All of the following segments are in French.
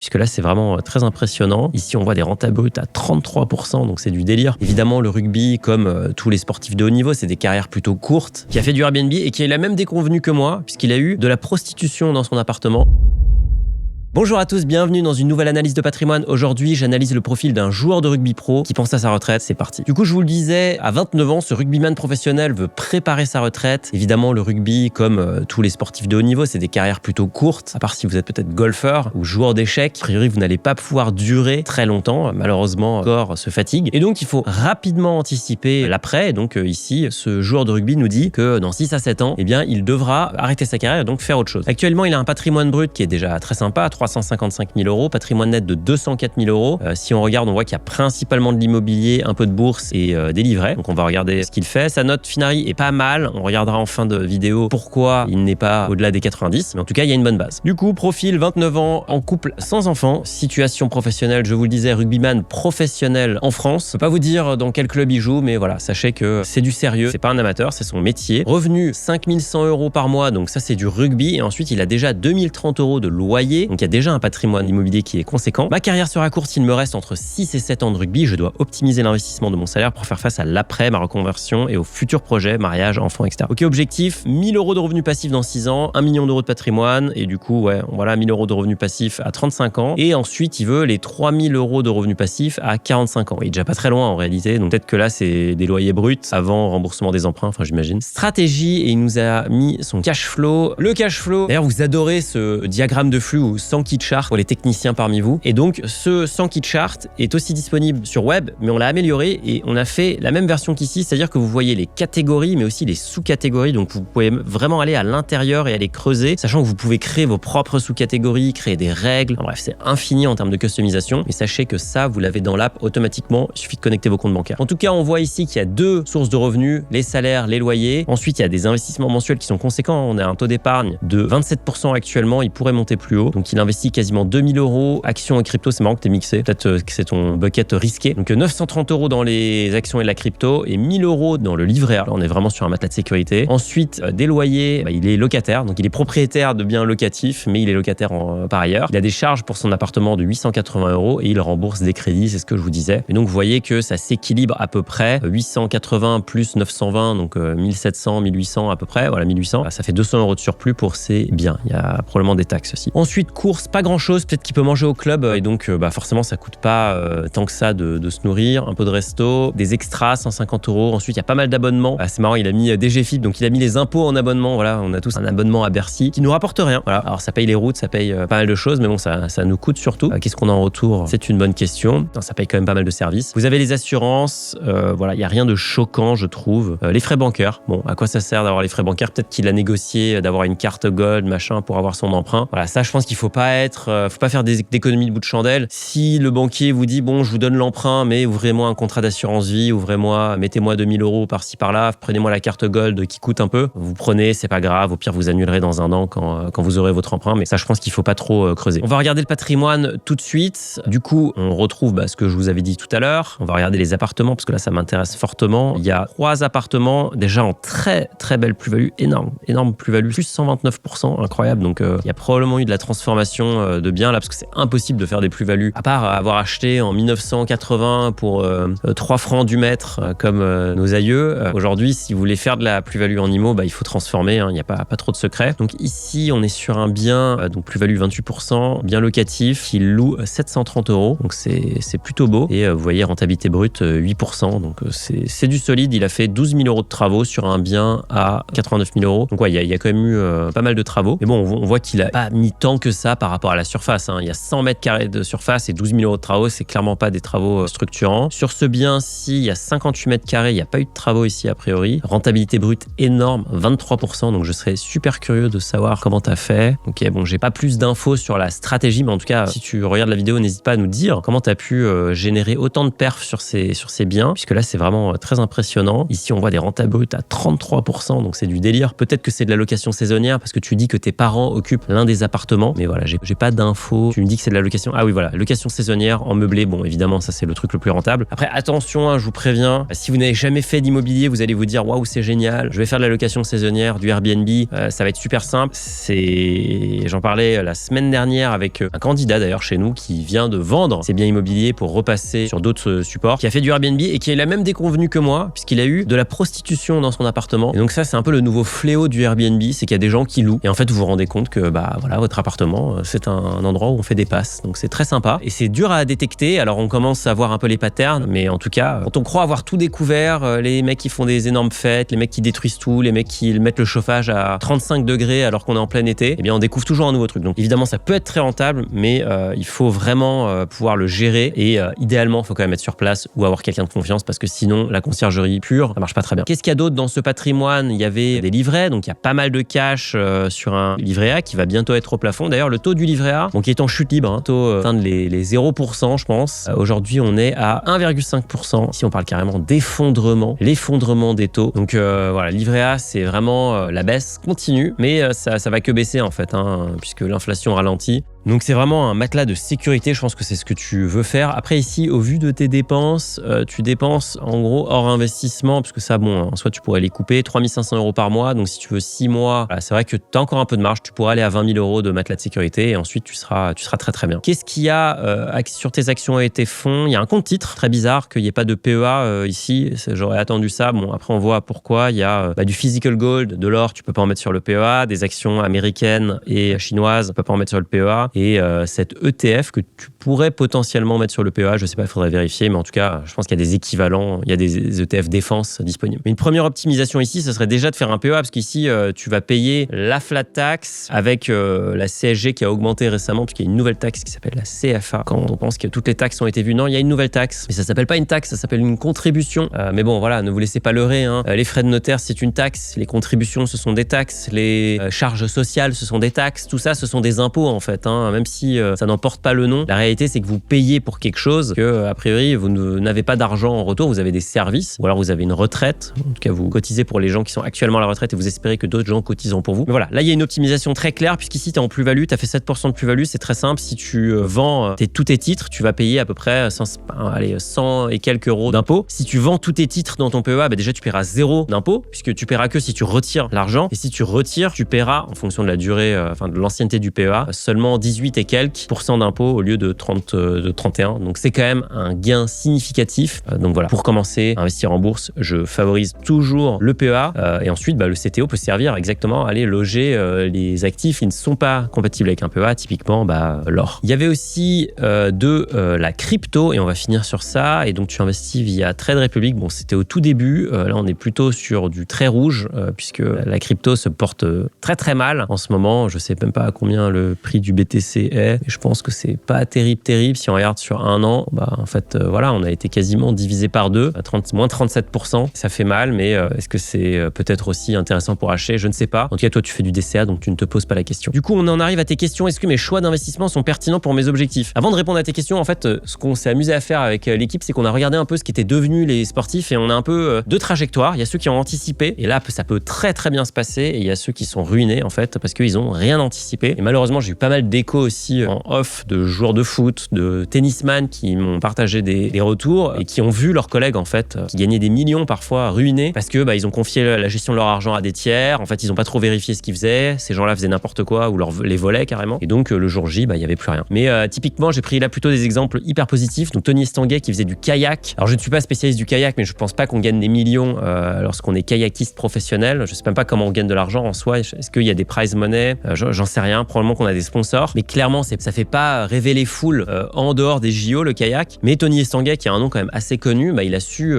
puisque là, c'est vraiment très impressionnant. Ici, on voit des rentables brutes à 33%, donc c'est du délire. Évidemment, le rugby, comme tous les sportifs de haut niveau, c'est des carrières plutôt courtes, qui a fait du Airbnb et qui a même des convenus que moi, puisqu'il a eu de la prostitution dans son appartement. Bonjour à tous, bienvenue dans une nouvelle analyse de patrimoine. Aujourd'hui, j'analyse le profil d'un joueur de rugby pro qui pense à sa retraite. C'est parti. Du coup, je vous le disais, à 29 ans, ce rugbyman professionnel veut préparer sa retraite. Évidemment, le rugby, comme tous les sportifs de haut niveau, c'est des carrières plutôt courtes, à part si vous êtes peut-être golfeur ou joueur d'échecs. A priori, vous n'allez pas pouvoir durer très longtemps. Malheureusement, le corps se fatigue. Et donc, il faut rapidement anticiper l'après. Et donc, ici, ce joueur de rugby nous dit que dans 6 à 7 ans, eh bien, il devra arrêter sa carrière et donc faire autre chose. Actuellement, il a un patrimoine brut qui est déjà très sympa, 355 000 euros, patrimoine net de 204 000 euros. Si on regarde, on voit qu'il y a principalement de l'immobilier, un peu de bourse et des livrets. Donc on va regarder ce qu'il fait. Sa note Finari est pas mal. On regardera en fin de vidéo pourquoi il n'est pas au-delà des 90. Mais en tout cas, il y a une bonne base. Du coup, profil 29 ans, en couple sans enfant. Situation professionnelle, je vous le disais, rugbyman professionnel en France. Je peux pas vous dire dans quel club il joue, mais voilà, sachez que c'est du sérieux. C'est pas un amateur, c'est son métier. Revenu 5 100 euros par mois. Donc ça, c'est du rugby. Et ensuite, il a déjà 2030 euros de loyer. Donc il y a déjà un patrimoine immobilier qui est conséquent. Ma carrière sera courte, il me reste entre 6 et 7 ans de rugby. Je dois optimiser l'investissement de mon salaire pour faire face à l'après, ma reconversion et aux futurs projets, mariage, enfants, etc. Ok, objectif, 1000 euros de revenus passifs dans 6 ans, 1 million d'euros de patrimoine et du coup, ouais, voilà, 1000 euros de revenus passifs à 35 ans. Et ensuite, il veut les 3000 euros de revenus passifs à 45 ans. Il est déjà pas très loin en réalité. Donc peut-être que là, c'est des loyers bruts avant remboursement des emprunts, enfin j'imagine. Stratégie, et il nous a mis son cash flow. Le cash flow, d'ailleurs, vous adorez ce diagramme de flux ou 100 key chart pour les techniciens parmi vous. Et donc, ce 100 key chart est aussi disponible sur web, mais on l'a amélioré et on a fait la même version qu'ici, c'est-à-dire que vous voyez les catégories, mais aussi les sous-catégories. Donc, vous pouvez vraiment aller à l'intérieur et aller creuser, sachant que vous pouvez créer vos propres sous-catégories, créer des règles. En bref, c'est infini en termes de customisation. Mais sachez que ça, vous l'avez dans l'app automatiquement. Il suffit de connecter vos comptes bancaires. En tout cas, on voit ici qu'il y a deux sources de revenus, les salaires, les loyers. Ensuite, il y a des investissements mensuels qui sont conséquents. On a un taux d'épargne de 27% actuellement. Il pourrait monter plus haut. Donc, il investit quasiment 2000 euros. Actions et crypto, c'est marrant que t'es mixé. Peut-être que c'est ton bucket risqué. Donc 930 euros dans les actions et la crypto et 1000 euros dans le livret A. Là, on est vraiment sur un matelas de sécurité. Ensuite, des loyers, il est locataire. Donc il est propriétaire de biens locatifs, mais il est locataire par ailleurs. Il a des charges pour son appartement de 880 euros et il rembourse des crédits, c'est ce que je vous disais. Et donc vous voyez que ça s'équilibre à peu près. 880 plus 920, donc 1700, 1800 à peu près. Voilà, 1800. Ça fait 200 euros de surplus pour ses biens. Il y a probablement des taxes aussi. Ensuite, courses, pas grand chose. Peut-être qu'il peut manger au club et donc forcément ça coûte pas tant que ça de se nourrir. Un peu de resto, des extras 150 euros. Ensuite il y a pas mal d'abonnements. C'est marrant, il a mis DGFIP, donc il a mis les impôts en abonnement. Voilà, on a tous un abonnement à Bercy qui nous rapporte rien. Voilà, alors ça paye les routes, ça paye pas mal de choses, mais bon ça nous coûte surtout. Qu'est-ce qu'on a en retour? C'est une bonne question. Non, ça paye quand même pas mal de services. Vous avez les assurances, voilà, il y a rien de choquant je trouve. Les frais bancaires, bon, à quoi ça sert d'avoir les frais bancaires? Peut-être qu'il a négocié d'avoir une carte gold machin pour avoir son emprunt. Voilà, ça je pense qu'il faut pas faire des économies de bout de chandelle. Si le banquier vous dit bon, je vous donne l'emprunt, mais ouvrez-moi un contrat d'assurance vie, mettez-moi 2000 euros par-ci par-là, prenez-moi la carte gold qui coûte un peu. Vous prenez, c'est pas grave. Au pire, vous annulerez dans un an quand vous aurez votre emprunt. Mais ça, je pense qu'il faut pas trop creuser. On va regarder le patrimoine tout de suite. Du coup, on retrouve ce que je vous avais dit tout à l'heure. On va regarder les appartements parce que là, ça m'intéresse fortement. Il y a 3 appartements déjà en très très belle plus-value, énorme plus-value, plus 129%, incroyable. Donc, il y a probablement eu de la transformation de biens là parce que c'est impossible de faire des plus-values à part avoir acheté en 1980 pour 3 francs du mètre comme nos aïeux. Aujourd'hui, si vous voulez faire de la plus-value en IMO, il faut transformer, il n'y a pas trop de secret. Donc ici, on est sur un bien, donc plus-value 28%, bien locatif, qui loue 730 euros. Donc c'est plutôt beau. Et vous voyez, rentabilité brute 8%. Donc c'est du solide. Il a fait 12 000 euros de travaux sur un bien à 89 000 euros. Donc ouais, il y a quand même eu pas mal de travaux. Mais bon, on voit qu'il a pas mis tant que ça par rapport à la surface. Il y a 100 mètres carrés de surface et 12 000 euros de travaux. C'est clairement pas des travaux structurants. Sur ce bien-ci, il y a 58 mètres carrés. Il n'y a pas eu de travaux ici a priori. Rentabilité brute énorme, 23%. Donc je serais super curieux de savoir comment tu as fait. Ok, bon, j'ai pas plus d'infos sur la stratégie, mais en tout cas, si tu regardes la vidéo, n'hésite pas à nous dire comment tu as pu générer autant de perfs sur ces biens, puisque là, c'est vraiment très impressionnant. Ici, on voit des rentables brutes à 33%, donc c'est du délire. Peut-être que c'est de la location saisonnière parce que tu dis que tes parents occupent l'un des appartements, mais voilà, j'ai pas d'infos. Tu me dis que c'est de la location. Ah oui, voilà, location saisonnière en meublé. Bon, évidemment, ça c'est le truc le plus rentable. Après, attention, hein, je vous préviens, si vous n'avez jamais fait d'immobilier, vous allez vous dire waouh, c'est génial, je vais faire de la location saisonnière, du Airbnb, ça va être super simple. J'en parlais la semaine dernière avec un candidat d'ailleurs chez nous qui vient de vendre ses biens immobiliers pour repasser sur d'autres supports, qui a fait du Airbnb et qui a eu la même déconvenue que moi, puisqu'il a eu de la prostitution dans son appartement. Et donc ça, c'est un peu le nouveau fléau du Airbnb, c'est qu'il y a des gens qui louent. Et en fait, vous vous rendez compte que voilà, votre appartement, c'est un endroit où on fait des passes. Donc c'est très sympa. Et c'est dur à détecter. Alors on commence à voir un peu les patterns, mais en tout cas, quand on croit avoir tout découvert, les mecs qui font des énormes fêtes, les mecs qui détruisent tout, les mecs qui mettent le chauffage à 35 degrés alors qu'on est en plein été, eh bien on découvre toujours un nouveau truc. Donc évidemment, ça peut être très rentable, mais il faut vraiment pouvoir le gérer et idéalement, il faut quand même être sur place ou avoir quelqu'un de confiance parce que sinon, la conciergerie pure, ça marche pas très bien. Qu'est-ce qu'il y a d'autre dans ce patrimoine? Il y avait des livrets, donc il y a pas mal de cash sur un livret A qui va bientôt être au plafond. D'ailleurs, le taux du livret A, donc qui est en chute libre, hein, taux atteindre les 0%, je pense. Aujourd'hui, on est à 1,5%. Ici, on parle carrément d'effondrement, l'effondrement des taux. Donc voilà, livret A, c'est vraiment la baisse continue, mais ça va que baisser en fait, hein, puisque l'inflation ralentit. Donc c'est vraiment un matelas de sécurité, je pense que c'est ce que tu veux faire. Après ici, au vu de tes dépenses, tu dépenses en gros hors investissement, parce que ça, bon, en soi tu pourrais les couper, 3 500 € par mois, donc si tu veux 6 mois, voilà, c'est vrai que tu as encore un peu de marge, tu pourras aller à 20 000 € de matelas de sécurité et ensuite tu seras très très bien. Qu'est-ce qu'il y a sur tes actions et tes fonds? Il y a un compte titre, très bizarre qu'il n'y ait pas de PEA ici, j'aurais attendu ça. Bon, après on voit pourquoi, il y a du physical gold, de l'or, tu peux pas en mettre sur le PEA, des actions américaines et chinoises, tu peux pas en mettre sur le PEA. Et cette ETF que tu pourrais potentiellement mettre sur le PEA, je sais pas, il faudrait vérifier, mais en tout cas, je pense qu'il y a des équivalents, il y a des ETF défense disponibles. Mais une première optimisation ici, ce serait déjà de faire un PEA, parce qu'ici, tu vas payer la flat tax avec la CSG qui a augmenté récemment, parce qu'il y a une nouvelle taxe qui s'appelle la CFA. Quand on pense que toutes les taxes ont été vues, non, il y a une nouvelle taxe, mais ça s'appelle pas une taxe, ça s'appelle une contribution. Mais bon, voilà, ne vous laissez pas leurrer, hein. Les frais de notaire, c'est une taxe, les contributions, ce sont des taxes, les charges sociales, ce sont des taxes, tout ça, ce sont des impôts en fait, hein. Même si ça n'en porte pas le nom, la réalité c'est que vous payez pour quelque chose que a priori vous n'avez pas d'argent en retour, vous avez des services ou alors vous avez une retraite, en tout cas vous cotisez pour les gens qui sont actuellement à la retraite et vous espérez que d'autres gens cotiseront pour vous. Mais voilà, là il y a une optimisation très claire puisqu'ici tu es en plus-value, tu as fait 7% de plus-value, c'est très simple, si tu vends tous tes titres, tu vas payer à peu près 100 et quelques euros d'impôts. Si tu vends tous tes titres dans ton PEA, déjà tu paieras 0 d'impôts puisque tu paieras que si tu retires l'argent et si tu retires, tu paieras en fonction de la durée, de l'ancienneté du PEA, seulement 18 et quelques % d'impôts au lieu de 31. Donc c'est quand même un gain significatif. Donc voilà, pour commencer à investir en bourse, je favorise toujours le PEA et ensuite le CTO peut servir exactement à aller loger les actifs qui ne sont pas compatibles avec un PEA, typiquement l'or. Il y avait aussi de la crypto et on va finir sur ça. Et donc tu investis via Trade Republic. Bon, c'était au tout début. Là, on est plutôt sur du très rouge puisque la crypto se porte très très mal en ce moment. Je sais même pas à combien le prix du BTC est. Je pense que c'est pas terrible. Si on regarde sur un an, en fait, voilà, on a été quasiment divisé par deux, moins 37%. Ça fait mal, mais est-ce que c'est peut-être aussi intéressant pour acheter? Je ne sais pas. En tout cas, toi, tu fais du DCA, donc tu ne te poses pas la question. Du coup, on en arrive à tes questions. Est-ce que mes choix d'investissement sont pertinents pour mes objectifs? Avant de répondre à tes questions, en fait, ce qu'on s'est amusé à faire avec l'équipe, c'est qu'on a regardé un peu ce qui était devenu les sportifs et on a un peu deux trajectoires. Il y a ceux qui ont anticipé et là, ça peut très très bien se passer et il y a ceux qui sont ruinés en fait parce qu'ils ont rien anticipé. Et malheureusement, j'ai eu pas mal d'échos aussi en off de joueurs de foot, de tennisman qui m'ont partagé des retours et qui ont vu leurs collègues en fait qui gagnaient des millions parfois ruinés parce que ils ont confié la gestion de leur argent à des tiers. En fait, ils n'ont pas trop vérifié ce qu'ils faisaient. Ces gens-là faisaient n'importe quoi ou les volaient carrément. Et donc le jour J, il y avait plus rien. Mais typiquement, j'ai pris là plutôt des exemples hyper positifs. Donc Tony Estanguet qui faisait du kayak. Alors je ne suis pas spécialiste du kayak, mais je pense pas qu'on gagne des millions lorsqu'on est kayakiste professionnel. Je sais même pas comment on gagne de l'argent en soi. Est-ce qu'il y a des prize money? J'en sais rien. Probablement qu'on a des sponsors. Mais clairement, ça fait pas rêver les foules en dehors des JO le kayak. Mais Tony Estanguet qui a un nom quand même assez connu, il a su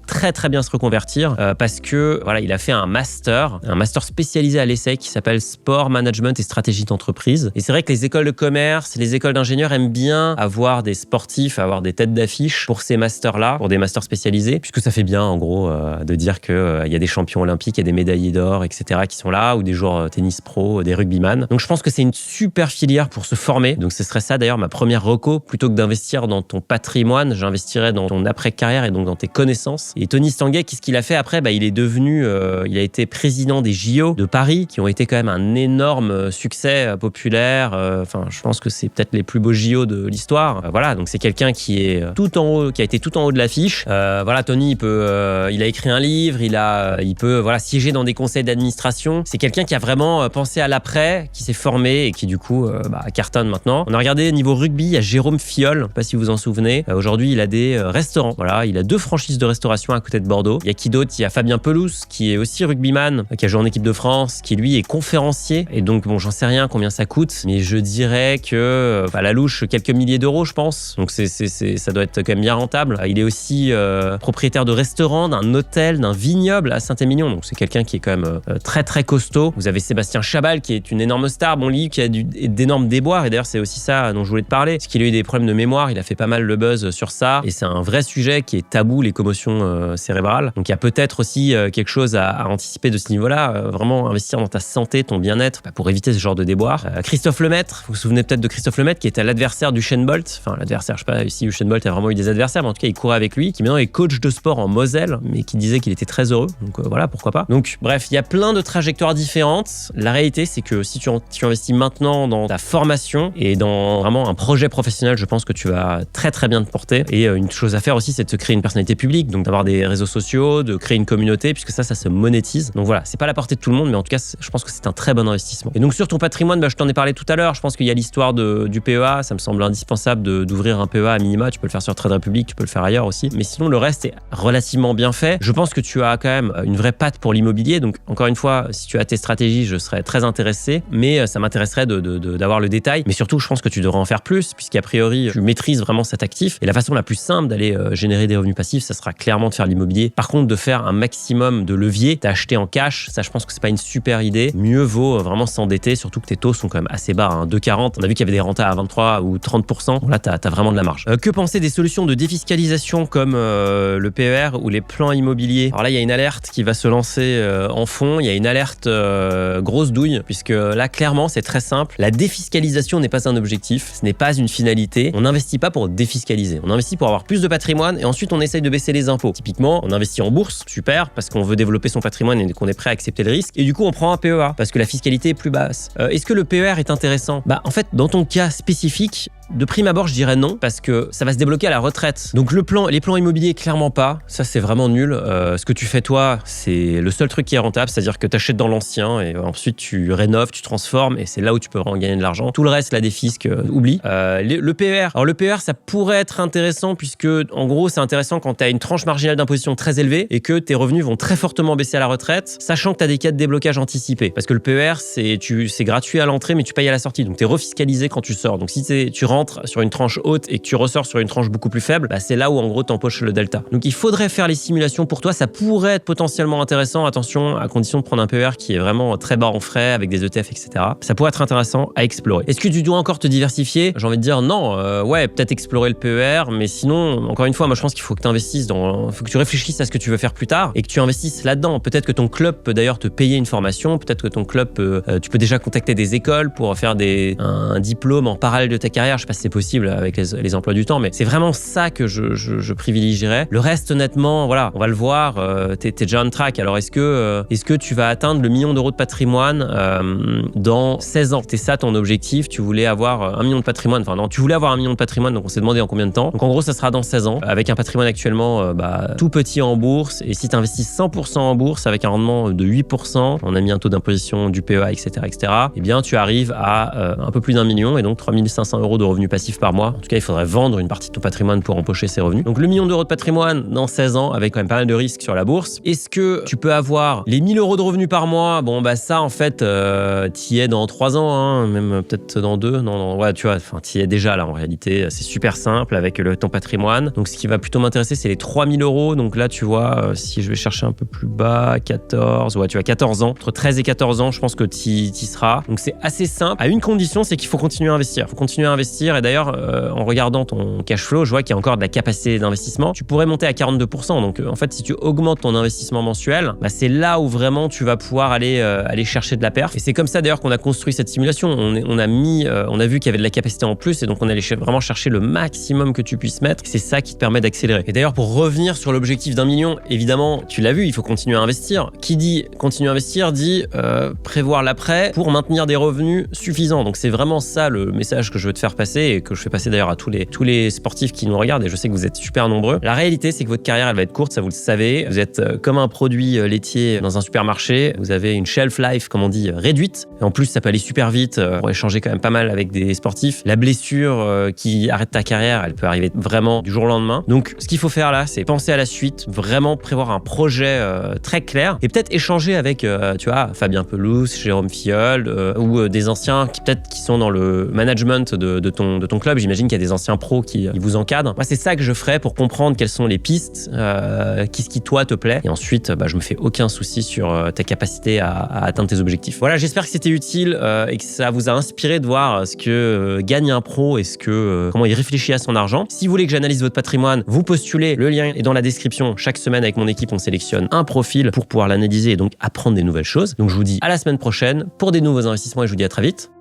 très très bien se reconvertir parce que voilà, il a fait un master spécialisé à l'ESSEC qui s'appelle Sport Management et Stratégie d'entreprise. Et c'est vrai que les écoles de commerce, les écoles d'ingénieurs aiment bien avoir des sportifs, avoir des têtes d'affiche pour ces masters-là, pour des masters spécialisés, puisque ça fait bien en gros de dire que il y a des champions olympiques, il y a des médaillés d'or, etc. qui sont là, ou des joueurs tennis pro, des rugbyman. Donc je pense que c'est une super filières pour se former. Donc ce serait ça d'ailleurs ma première reco. Plutôt que d'investir dans ton patrimoine, j'investirais dans ton après-carrière et donc dans tes connaissances. Et Tony Stanguet, qu'est-ce qu'il a fait après? Il est devenu, il a été président des JO de Paris, qui ont été quand même un énorme succès populaire. Enfin, je pense que c'est peut-être les plus beaux JO de l'histoire. Voilà, donc c'est quelqu'un qui est tout en haut, qui a été tout en haut de l'affiche. Voilà, Tony, il a écrit un livre, il peut siéger dans des conseils d'administration. C'est quelqu'un qui a vraiment pensé à l'après, qui s'est formé et qui du coup cartonne maintenant. On a regardé niveau rugby, il y a Jérôme Fiol, je sais pas si vous vous en souvenez. Aujourd'hui, il a des restaurants. Voilà, il a 2 franchises de restauration à côté de Bordeaux. Il y a qui d'autre? Il y a Fabien Pelouse, qui est aussi rugbyman, qui a joué en équipe de France, qui lui est conférencier. Et donc, bon, j'en sais rien combien ça coûte, mais je dirais que à la louche, quelques milliers d'euros, je pense. Donc, ça doit être quand même bien rentable. Il est aussi propriétaire de restaurant, d'un hôtel, d'un vignoble à Saint-Émilion. Donc, c'est quelqu'un qui est quand même très, très costaud. Vous avez Sébastien Chabal, qui est une énorme star. Bon, lui, qui a d'énormes déboires. Et d'ailleurs, c'est aussi ça dont je voulais te parler. Parce qu'il a eu des problèmes de mémoire. Il a fait pas mal le buzz sur ça. Et c'est un vrai sujet qui est tabou, les commotions cérébrales. Donc, il y a peut-être aussi quelque chose à anticiper de ce niveau-là. Vraiment investir dans ta santé, ton bien-être, pour éviter ce genre de déboires. Christophe Lemaitre, vous vous souvenez peut-être de Christophe Lemaitre, qui était l'adversaire d'Usain Bolt. Enfin, l'adversaire, je sais pas si Usain Bolt a vraiment eu des adversaires, mais en tout cas, il courait avec lui, qui maintenant est coach de sport en Moselle, mais qui disait qu'il était très heureux. Donc voilà, pourquoi pas. Donc bref, il y a plein de trajectoires différentes. La réalité, c'est que si tu investis maintenant dans ta formation et dans vraiment un projet professionnel, je pense que tu vas très très bien te porter. Et une chose à faire aussi, c'est de se créer une personnalité publique, donc d'avoir des réseaux sociaux, de créer une communauté, puisque ça se monétise. Donc voilà, c'est pas à la portée de tout le monde, mais en tout cas, je pense que c'est un très bon investissement. Et donc sur ton patrimoine, je t'en ai parlé tout à l'heure. Je pense qu'il y a l'histoire du PEA. Ça me semble indispensable d'ouvrir un PEA à minima. Tu peux le faire sur Trade Republic, tu peux le faire ailleurs aussi. Mais sinon, le reste est relativement bien fait. Je pense que tu as quand même une vraie patte pour l'immobilier. Donc encore une fois, si tu as tes stratégies, je serais très intéressé. Mais ça m'intéresserait d'avoir le détail. Mais surtout, je pense que tu devrais en faire plus, puisqu'a priori, tu maîtrises vraiment cet actif. Et la façon la plus simple d'aller générer des revenus passifs, ça sera clairement de faire l'immobilier. Par contre, de faire un maximum de levier, d'acheter en cash, ça, je pense que c'est pas une super idée. Mieux vaut vraiment s'endetter, surtout que tes taux sont quand même assez bas, 2,40. On a vu qu'il y avait des rentas à 23 ou 30%. Bon, là, t'as vraiment de la marge. Que penser des solutions de défiscalisation comme le PER ou les plans immobiliers? Alors là, il y a une alerte qui va se lancer en fond. Il y a une alerte grosse douille, puisque là, clairement, c'est très simple. La défiscalisation n'est pas un objectif, ce n'est pas une finalité. On n'investit pas pour défiscaliser. On investit pour avoir plus de patrimoine et ensuite on essaye de baisser les impôts. Typiquement, on investit en bourse, super, parce qu'on veut développer son patrimoine et qu'on est prêt à accepter le risque. Et du coup, on prend un PEA parce que la fiscalité est plus basse. Est-ce que le PER est intéressant? En fait, dans ton cas spécifique, de prime abord, je dirais non, parce que ça va se débloquer à la retraite. Donc les plans immobiliers, clairement pas. Ça, c'est vraiment nul. Ce que tu fais toi, c'est le seul truc qui est rentable, c'est-à-dire que tu achètes dans l'ancien et ensuite tu rénoves, tu transformes et c'est là où tu peux vraiment gagner de l'argent. Tout le reste, la défisque, oublie. Le PER. Alors le PER, ça pourrait être intéressant puisque, en gros, c'est intéressant quand tu as une tranche marginale d'imposition très élevée et que tes revenus vont très fortement baisser à la retraite, sachant que tu as des cas de déblocage anticipé. Parce que le PER, c'est gratuit à l'entrée, mais tu payes à la sortie. Donc tu es refiscalisé quand tu sors. Donc si tu rentres sur une tranche haute et que tu ressors sur une tranche beaucoup plus faible, c'est là où en gros t'empoches le delta. Donc il faudrait faire les simulations pour toi, ça pourrait être potentiellement intéressant, attention, à condition de prendre un PER qui est vraiment très bas en frais avec des ETF, etc. Ça pourrait être intéressant à explorer. Est-ce que tu dois encore te diversifier? J'ai envie de dire non, ouais, peut-être explorer le PER, mais sinon, encore une fois, moi je pense qu'il faut que tu investisses faut que tu réfléchisses à ce que tu veux faire plus tard et que tu investisses là-dedans. Peut-être que ton club peut d'ailleurs te payer une formation, peut-être que ton club tu peux déjà contacter des écoles pour faire un diplôme en parallèle de ta carrière. Je sais pas si c'est possible avec les emplois du temps, mais c'est vraiment ça que je privilégierais. Le reste, honnêtement, voilà, on va le voir, t'es déjà on track. Alors est-ce que tu vas atteindre le million d'euros de patrimoine dans 16 ans? C'était ça ton objectif, tu voulais avoir 1 million de patrimoine, enfin non, tu voulais avoir 1 million de patrimoine, donc on s'est demandé en combien de temps. Donc en gros, ça sera dans 16 ans, avec un patrimoine actuellement tout petit en bourse, et si tu investis 100% en bourse avec un rendement de 8%, on a mis un taux d'imposition du PEA, etc., eh bien tu arrives à un peu plus d'1 million, et donc 3 500 euros de revenus passifs par mois. En tout cas, il faudrait vendre une partie de ton patrimoine pour empocher ces revenus. Donc le million d'euros de patrimoine dans 16 ans, avec quand même pas mal de risques sur la bourse. Est-ce que tu peux avoir les 1000 euros de revenus par mois? Bon, ça, en fait, t'y es dans 3 ans, même peut-être dans 2. Non, ouais, tu vois, t'y es déjà là, en réalité. C'est super simple avec ton patrimoine. Donc, ce qui va plutôt m'intéresser, c'est les 3000 euros. Donc là, tu vois, si je vais chercher un peu plus bas, 14, ouais, tu as 14 ans. Entre 13 et 14 ans, je pense que t'y seras. Donc, c'est assez simple. À une condition, c'est qu'il faut continuer à investir. Il faut continuer à investir investir. Et d'ailleurs, en regardant ton cash flow, je vois qu'il y a encore de la capacité d'investissement. Tu pourrais monter à 42%. Donc, en fait, si tu augmentes ton investissement mensuel, c'est là où vraiment tu vas pouvoir aller chercher de la perf. Et c'est comme ça d'ailleurs qu'on a construit cette simulation. On a vu qu'il y avait de la capacité en plus et donc on allait vraiment chercher le maximum que tu puisses mettre. C'est ça qui te permet d'accélérer. Et d'ailleurs, pour revenir sur l'objectif d'1 million, évidemment, tu l'as vu, il faut continuer à investir. Qui dit continuer à investir dit prévoir l'après pour maintenir des revenus suffisants. Donc c'est vraiment ça le message que je veux te faire passer et que je fais passer d'ailleurs à tous les sportifs qui nous regardent, et je sais que vous êtes super nombreux. La réalité, c'est que votre carrière, elle va être courte, ça vous le savez. Vous êtes comme un produit laitier dans un supermarché. Vous avez une shelf life, comme on dit, réduite. Et en plus, ça peut aller super vite. On pourrait échanger quand même pas mal avec des sportifs. La blessure qui arrête ta carrière, elle peut arriver vraiment du jour au lendemain. Donc, ce qu'il faut faire là, c'est penser à la suite, vraiment prévoir un projet très clair et peut-être échanger avec, tu vois, Fabien Pelouse, Jérôme Filleul ou des anciens qui sont dans le management de ton club. J'imagine qu'il y a des anciens pros qui vous encadrent. Moi, c'est ça que je ferais pour comprendre quelles sont les pistes, qu'est-ce qui toi te plaît. Et ensuite, je me fais aucun souci sur ta capacité à atteindre tes objectifs. Voilà, j'espère que c'était utile et que ça vous a inspiré de voir ce que gagne un pro et comment il réfléchit à son argent. Si vous voulez que j'analyse votre patrimoine, vous postulez, le lien est dans la description. Chaque semaine, avec mon équipe, on sélectionne un profil pour pouvoir l'analyser et donc apprendre des nouvelles choses. Donc je vous dis à la semaine prochaine pour des nouveaux investissements et je vous dis à très vite.